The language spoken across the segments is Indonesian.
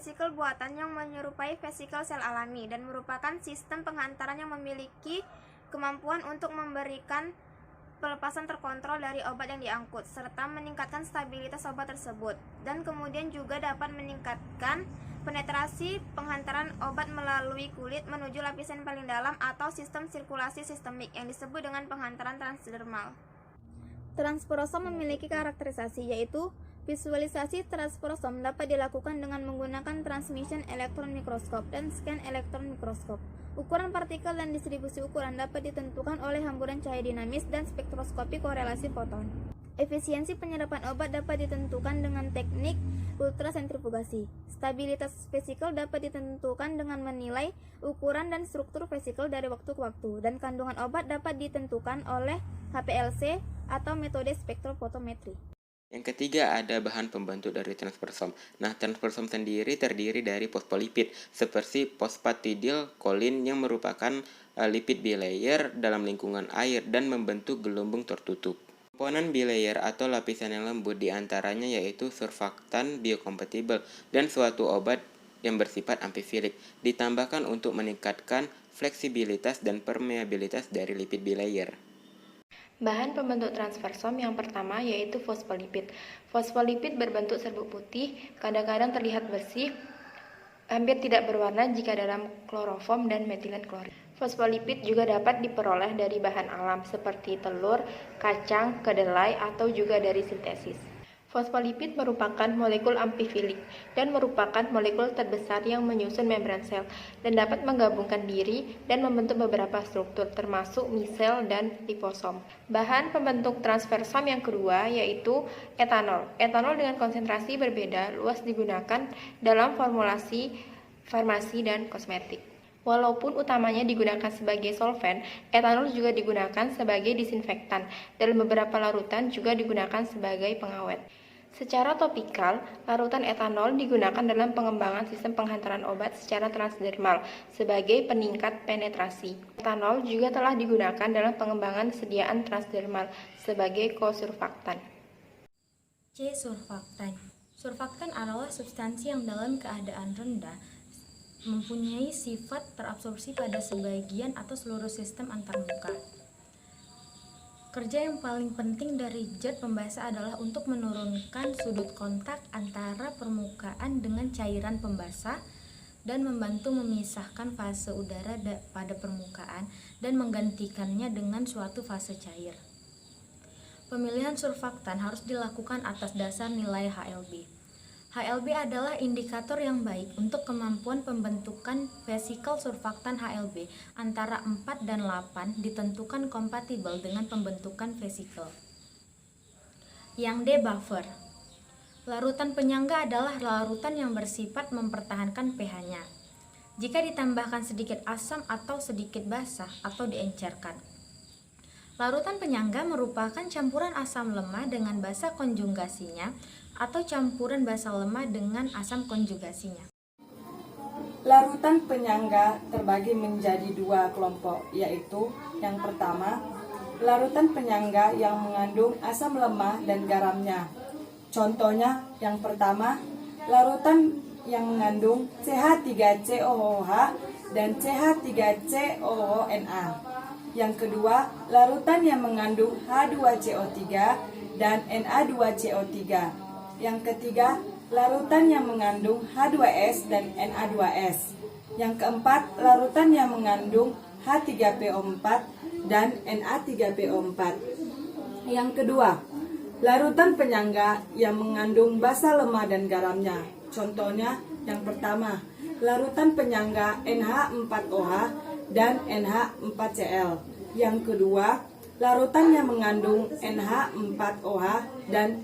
vesikel buatan yang menyerupai vesikel sel alami dan merupakan sistem penghantaran yang memiliki kemampuan untuk memberikan pelepasan terkontrol dari obat yang diangkut, serta meningkatkan stabilitas obat tersebut, dan kemudian juga dapat meningkatkan penetrasi penghantaran obat melalui kulit menuju lapisan paling dalam atau sistem sirkulasi sistemik yang disebut dengan penghantaran transdermal. Transposoom memiliki karakterisasi yaitu visualisasi transposoom dapat dilakukan dengan menggunakan transmission elektron mikroskop dan scan elektron mikroskop. Ukuran partikel dan distribusi ukuran dapat ditentukan oleh hamburan cahaya dinamis dan spektroskopi korelasi foton. Efisiensi penyerapan obat dapat ditentukan dengan teknik ultrasentrifugasi. Stabilitas vesikel dapat ditentukan dengan menilai ukuran dan struktur vesikel dari waktu ke waktu, dan kandungan obat dapat ditentukan oleh HPLC atau metode spektrofotometri. Yang ketiga ada bahan pembentuk dari transpersom. Nah, transpersom sendiri terdiri dari fosfolipid seperti fosfatidilkolin yang merupakan lipid bilayer dalam lingkungan air dan membentuk gelembung tertutup. Komponen bilayer atau lapisan yang lembut diantaranya yaitu surfaktan biokompatibel dan suatu obat yang bersifat amfifilik, ditambahkan untuk meningkatkan fleksibilitas dan permeabilitas dari lipid bilayer. Bahan pembentuk transpersom yang pertama yaitu fosfolipid. Fosfolipid berbentuk serbuk putih, kadang-kadang terlihat bersih, hampir tidak berwarna jika dalam kloroform dan metilen klorid. Fosfolipid juga dapat diperoleh dari bahan alam seperti telur, kacang, kedelai, atau juga dari sintesis. Fosfolipid merupakan molekul amfifilik dan merupakan molekul terbesar yang menyusun membran sel dan dapat menggabungkan diri dan membentuk beberapa struktur termasuk misel dan liposom. Bahan pembentuk transpersom yang kedua yaitu etanol. Etanol dengan konsentrasi berbeda luas digunakan dalam formulasi farmasi dan kosmetik. Walaupun utamanya digunakan sebagai solvent, etanol juga digunakan sebagai disinfektan. Dalam beberapa larutan juga digunakan sebagai pengawet. Secara topikal, larutan etanol digunakan dalam pengembangan sistem penghantaran obat secara transdermal sebagai peningkat penetrasi. Etanol juga telah digunakan dalam pengembangan sediaan transdermal sebagai kosurfaktan. C. Surfaktan. Surfaktan adalah substansi yang dalam keadaan rendah mempunyai sifat terabsorpsi pada sebagian atau seluruh sistem antarmuka. Kerja yang paling penting dari zat pembasah adalah untuk menurunkan sudut kontak antara permukaan dengan cairan pembasah dan membantu memisahkan fase udara pada permukaan dan menggantikannya dengan suatu fase cair. Pemilihan surfaktan harus dilakukan atas dasar nilai HLB. HLB adalah indikator yang baik untuk kemampuan pembentukan vesikel surfaktan HLB antara 4 dan 8 ditentukan kompatibel dengan pembentukan vesikel. Yang D. Buffer. Larutan penyangga adalah larutan yang bersifat mempertahankan pH-nya. Jika ditambahkan sedikit asam atau sedikit basah atau diencerkan. Larutan penyangga merupakan campuran asam lemah dengan basa konjugasinya atau campuran basa lemah dengan asam konjugasinya. Larutan penyangga terbagi menjadi dua kelompok, yaitu yang pertama, larutan penyangga yang mengandung asam lemah dan garamnya. Contohnya, yang pertama, larutan yang mengandung CH3COOH dan CH3COONA. Yang kedua, larutan yang mengandung H2CO3 dan Na2CO3. Yang ketiga, larutan yang mengandung H2S dan Na2S. Yang keempat, larutan yang mengandung H3PO4 dan Na3PO4. Yang kedua, larutan penyangga yang mengandung basa lemah dan garamnya. Contohnya, yang pertama, larutan penyangga NH4OH dan NH4Cl. Yang kedua, larutan yang mengandung NH4OH dan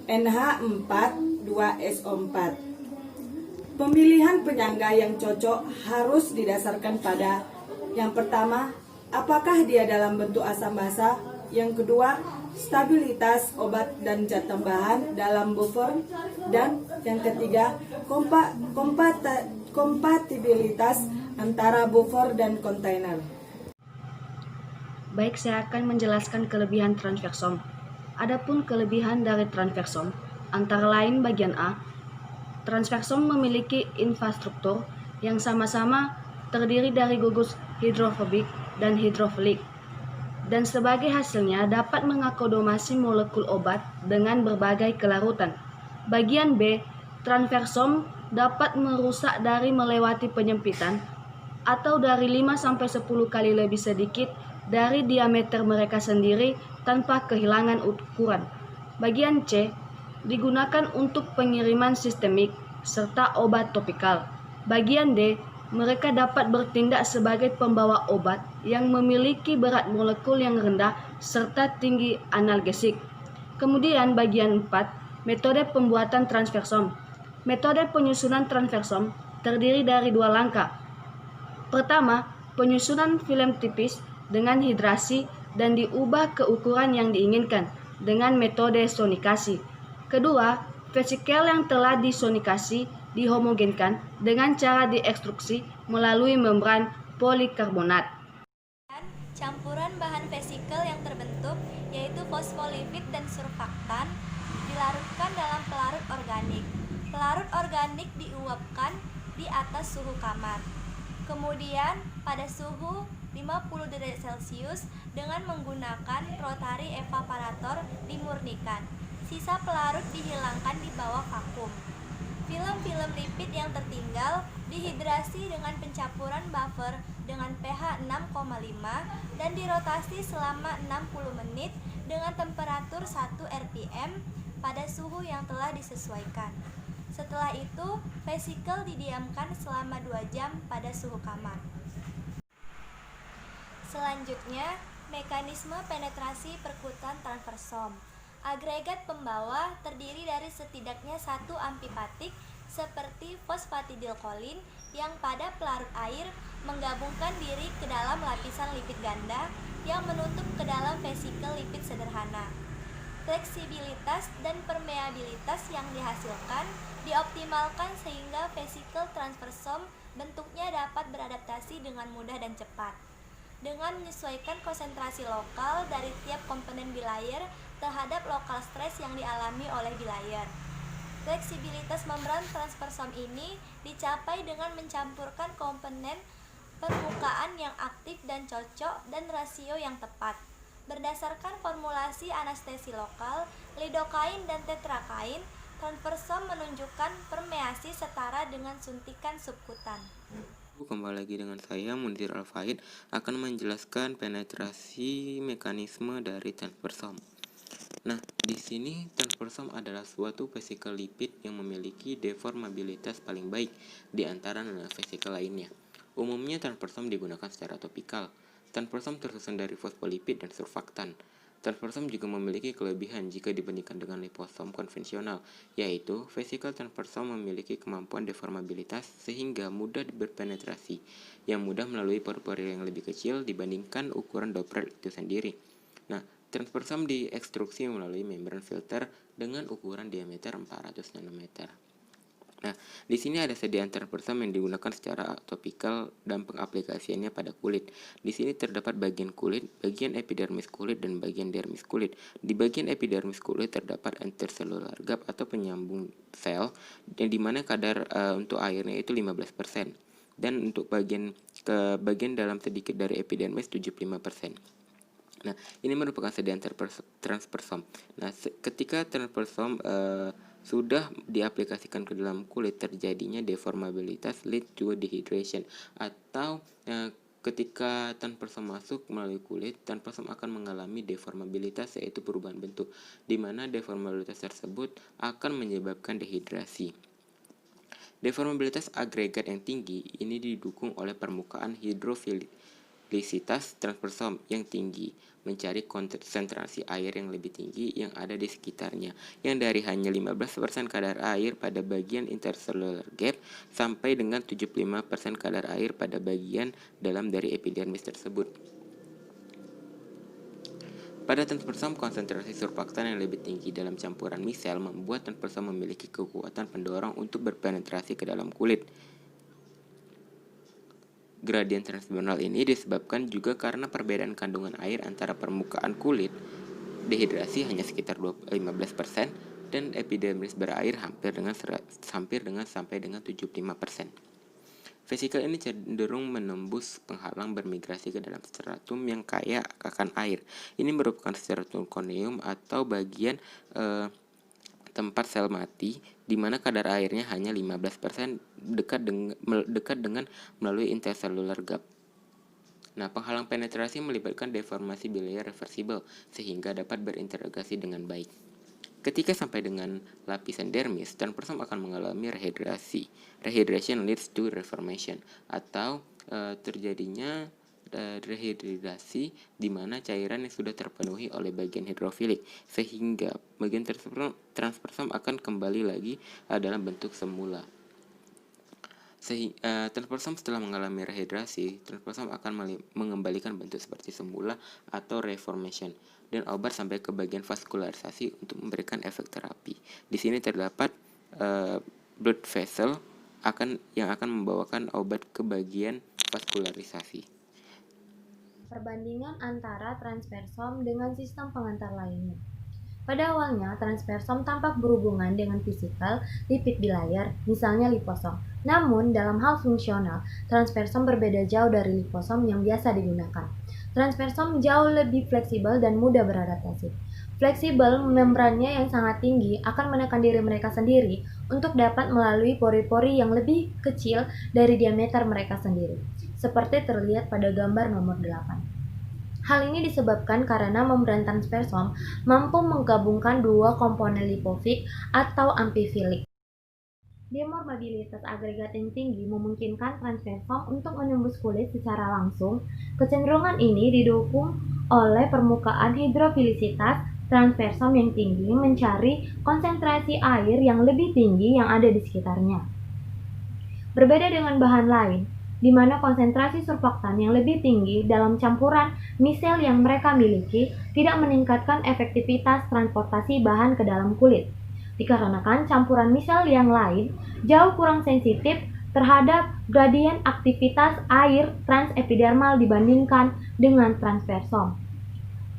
NH4-2SO4. Pemilihan penyangga yang cocok harus didasarkan pada yang pertama, apakah dia dalam bentuk asam basa, yang kedua, stabilitas obat dan zat tambahan dalam buffer, dan yang ketiga, kompatibilitas antara buffer dan kontainer. Baik, saya akan menjelaskan kelebihan transpersom. Adapun kelebihan dari transpersom, antara lain bagian A, transfersom memiliki infrastruktur yang sama-sama terdiri dari gugus hidrofobik dan hidrofilik, dan sebagai hasilnya dapat mengakomodasi molekul obat dengan berbagai kelarutan. Bagian B, transfersom dapat merusak dari melewati penyempitan atau dari 5-10 kali lebih sedikit dari diameter mereka sendiri tanpa kehilangan ukuran. Bagian C digunakan untuk pengiriman sistemik serta obat topikal. Bagian D, mereka dapat bertindak sebagai pembawa obat yang memiliki berat molekul yang rendah serta tinggi analgesik. Kemudian bagian 4, metode pembuatan transfersom. Metode penyusunan transfersom terdiri dari 2 langkah. Pertama, penyusunan film tipis dengan hidrasi dan diubah ke ukuran yang diinginkan dengan metode sonikasi. Kedua, vesikel yang telah disonikasi dihomogenkan dengan cara diekstruksi melalui membran polikarbonat. Campuran bahan vesikel yang terbentuk yaitu fosfolipid dan surfaktan dilarutkan dalam pelarut organik. Pelarut organik diuapkan di atas suhu kamar. Kemudian pada suhu 50 derajat Celcius dengan menggunakan rotary evaporator dimurnikan. Sisa pelarut dihilangkan di bawah vakum. Film-film lipid yang tertinggal dihidrasi dengan pencampuran buffer dengan pH 6,5 dan dirotasi selama 60 menit dengan temperatur 1 rpm pada suhu yang telah disesuaikan. Setelah itu, vesikel didiamkan selama 2 jam pada suhu kamar. Selanjutnya, mekanisme penetrasi perkutan transfersom. Agregat pembawa terdiri dari setidaknya 1 amfipatik seperti fosfatidilkolin yang pada pelarut air menggabungkan diri ke dalam lapisan lipid ganda yang menutup ke dalam vesikel lipid sederhana. Fleksibilitas dan permeabilitas yang dihasilkan dioptimalkan sehingga vesikel transfersom bentuknya dapat beradaptasi dengan mudah dan cepat. Dengan menyesuaikan konsentrasi lokal dari tiap komponen bilayer terhadap lokal stres yang dialami oleh bilayer. Fleksibilitas membran transfersom ini dicapai dengan mencampurkan komponen permukaan yang aktif dan cocok dan rasio yang tepat. Berdasarkan formulasi anestesi lokal, lidokain dan tetrakain, transfersom menunjukkan permeasi setara dengan suntikan subkutan. Kembali lagi dengan saya, Munzir Al-Faid, akan menjelaskan penetrasi mekanisme dari transfersom. Nah, di sini transfersom adalah suatu vesikel lipid yang memiliki deformabilitas paling baik di antara vesikel lainnya. Umumnya transfersom digunakan secara topikal. Transfersom tersusun dari fosfolipid dan surfaktan. Transfersom juga memiliki kelebihan jika dibandingkan dengan liposom konvensional, yaitu vesikel transfersom memiliki kemampuan deformabilitas sehingga mudah berpenetrasi, yang mudah melalui pori-pori yang lebih kecil dibandingkan ukuran droplet itu sendiri. Nah, transfersom diekstruksi melalui membran filter dengan ukuran diameter 400 nanometer. Nah, di sini ada sediaan transfersom yang digunakan secara topikal dan pengaplikasiannya pada kulit. Di sini terdapat bagian kulit, bagian epidermis kulit, dan bagian dermis kulit. Di bagian epidermis kulit terdapat intercellular gap atau penyambung sel, yang dimana kadar untuk airnya itu 15%. Dan untuk bagian dalam sedikit dari epidermis 75%. Nah, ini merupakan sediaan transfersom. Nah, ketika transfersom sudah diaplikasikan ke dalam kulit, terjadinya deformabilitas lead to dehydration, atau ketika transfersom masuk melalui kulit, transfersom akan mengalami deformabilitas, yaitu perubahan bentuk, di mana deformabilitas tersebut akan menyebabkan dehidrasi. Deformabilitas agregat yang tinggi ini didukung oleh permukaan hidrofilisitas transfersom yang tinggi, mencari konsentrasi air yang lebih tinggi yang ada di sekitarnya, yang dari hanya 15% kadar air pada bagian intercellular gap sampai dengan 75% kadar air pada bagian dalam dari epidermis tersebut. Pada transfersom, konsentrasi surfaktan yang lebih tinggi dalam campuran misel membuat transfersom memiliki kekuatan pendorong untuk berpenetrasi ke dalam kulit. Gradien transdermal ini disebabkan juga karena perbedaan kandungan air antara permukaan kulit, dehidrasi hanya sekitar 15%, dan epidermis berair hampir dengan sampai dengan 75%. Vesikel ini cenderung menembus penghalang bermigrasi ke dalam stratum yang kaya akan air. Ini merupakan stratum corneum atau bagian tempat sel mati, di mana kadar airnya hanya 15% dekat dengan melalui intercellular gap. Nah, penghalang penetrasi melibatkan deformasi biliar reversibel sehingga dapat berinteraksi dengan baik. Ketika sampai dengan lapisan dermis, transpersom akan mengalami rehidrasi. Rehydration leads to reformation, atau terjadinya rehidrasi di mana cairan yang sudah terpenuhi oleh bagian hidrofilik, sehingga bagian transpersom akan kembali lagi dalam bentuk semula. Transpersom setelah mengalami rehidrasi, transpersom akan mengembalikan bentuk seperti semula atau reformation, dan obat sampai ke bagian vaskularisasi untuk memberikan efek terapi. Di sini terdapat blood vessel yang akan membawakan obat ke bagian vaskularisasi. Perbandingan antara transpersom dengan sistem pengantar lainnya. Pada awalnya, transpersom tampak berhubungan dengan vesikel lipid bilayer, misalnya liposom. Namun, dalam hal fungsional, transpersom berbeda jauh dari liposom yang biasa digunakan. Transpersom jauh lebih fleksibel dan mudah beradaptasi. Fleksibel, membrannya yang sangat tinggi akan menekan diri mereka sendiri untuk dapat melalui pori-pori yang lebih kecil dari diameter mereka sendiri, seperti terlihat pada gambar nomor 8. Hal ini disebabkan karena membran transpersom mampu menggabungkan dua komponen lipofik atau amfifilik. Denormabilitas agregat yang tinggi memungkinkan transpersom untuk menembus kulit secara langsung. Kecenderungan ini didukung oleh permukaan hidrofilisitas transpersom yang tinggi mencari konsentrasi air yang lebih tinggi yang ada di sekitarnya. Berbeda dengan bahan lain, di mana konsentrasi surfaktan yang lebih tinggi dalam campuran misel yang mereka miliki tidak meningkatkan efektivitas transportasi bahan ke dalam kulit, dikarenakan campuran misel yang lain jauh kurang sensitif terhadap gradien aktivitas air transepidermal dibandingkan dengan transpersom.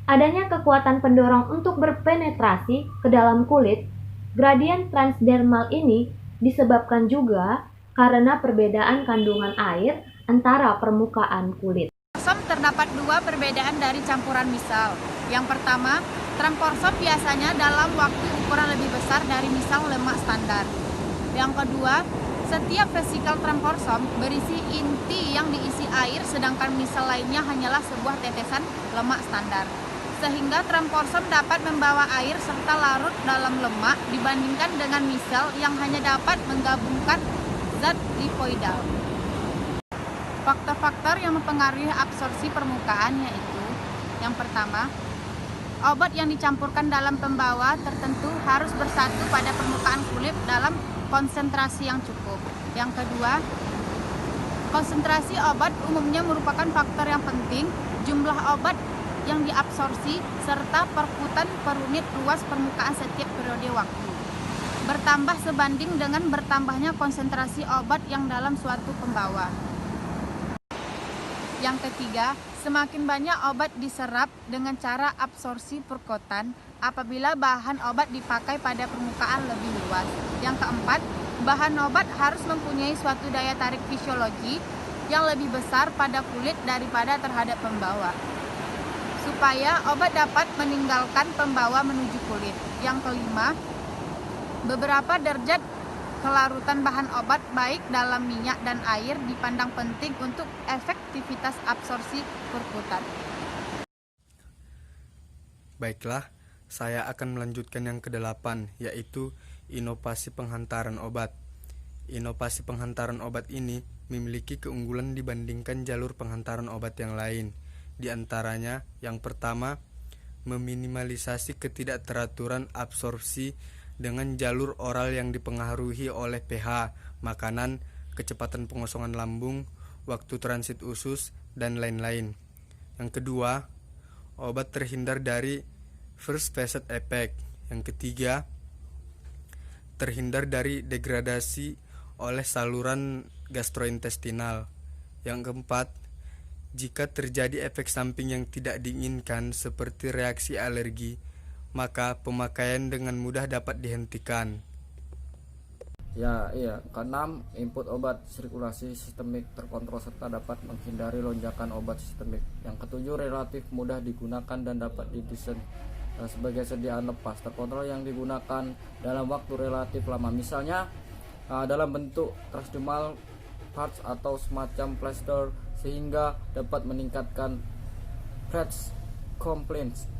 Adanya kekuatan pendorong untuk berpenetrasi ke dalam kulit, gradien transdermal ini disebabkan juga karena perbedaan kandungan air antara permukaan kulit. Transpersom terdapat dua perbedaan dari campuran misal. Yang pertama, transpersom biasanya dalam waktu ukuran lebih besar dari misal lemak standar. Yang kedua, setiap vesikel transpersom berisi inti yang diisi air, sedangkan misal lainnya hanyalah sebuah tetesan lemak standar. Sehingga transpersom dapat membawa air serta larut dalam lemak dibandingkan dengan misal yang hanya dapat menggabungkan zat lipoidal. Faktor-faktor yang mempengaruhi absorpsi permukaan yaitu: yang pertama, obat yang dicampurkan dalam pembawa tertentu harus bersatu pada permukaan kulit dalam konsentrasi yang cukup. Yang kedua, konsentrasi obat umumnya merupakan faktor yang penting. Jumlah obat yang diabsorpsi serta perputaran per unit luas permukaan setiap periode waktu bertambah sebanding dengan bertambahnya konsentrasi obat yang dalam suatu pembawa. Yang ketiga, semakin banyak obat diserap dengan cara absorpsi perkotan apabila bahan obat dipakai pada permukaan lebih luas. Yang keempat, bahan obat harus mempunyai suatu daya tarik fisiologi yang lebih besar pada kulit daripada terhadap pembawa, supaya obat dapat meninggalkan pembawa menuju kulit. Yang kelima, beberapa derajat kelarutan bahan obat baik dalam minyak dan air dipandang penting untuk efektivitas absorpsi perkutan. Baiklah, saya akan melanjutkan yang ke-8, yaitu inovasi penghantaran obat. Inovasi penghantaran obat ini memiliki keunggulan dibandingkan jalur penghantaran obat yang lain. Di antaranya, yang pertama, meminimalisasi ketidakteraturan absorpsi dengan jalur oral yang dipengaruhi oleh pH makanan, kecepatan pengosongan lambung, waktu transit usus, dan lain-lain. Yang kedua, obat terhindar dari first phase effect. Yang ketiga, terhindar dari degradasi oleh saluran gastrointestinal. Yang keempat, jika terjadi efek samping yang tidak diinginkan seperti reaksi alergi, maka pemakaian dengan mudah dapat dihentikan. Ya, iya. Keenam, input obat sirkulasi sistemik terkontrol serta dapat menghindari lonjakan obat sistemik. Yang ketujuh, relatif mudah digunakan dan dapat didesain sebagai sediaan lepas terkontrol yang digunakan dalam waktu relatif lama. Misalnya dalam bentuk transdermal parts atau semacam plaster, sehingga dapat meningkatkan threats complaints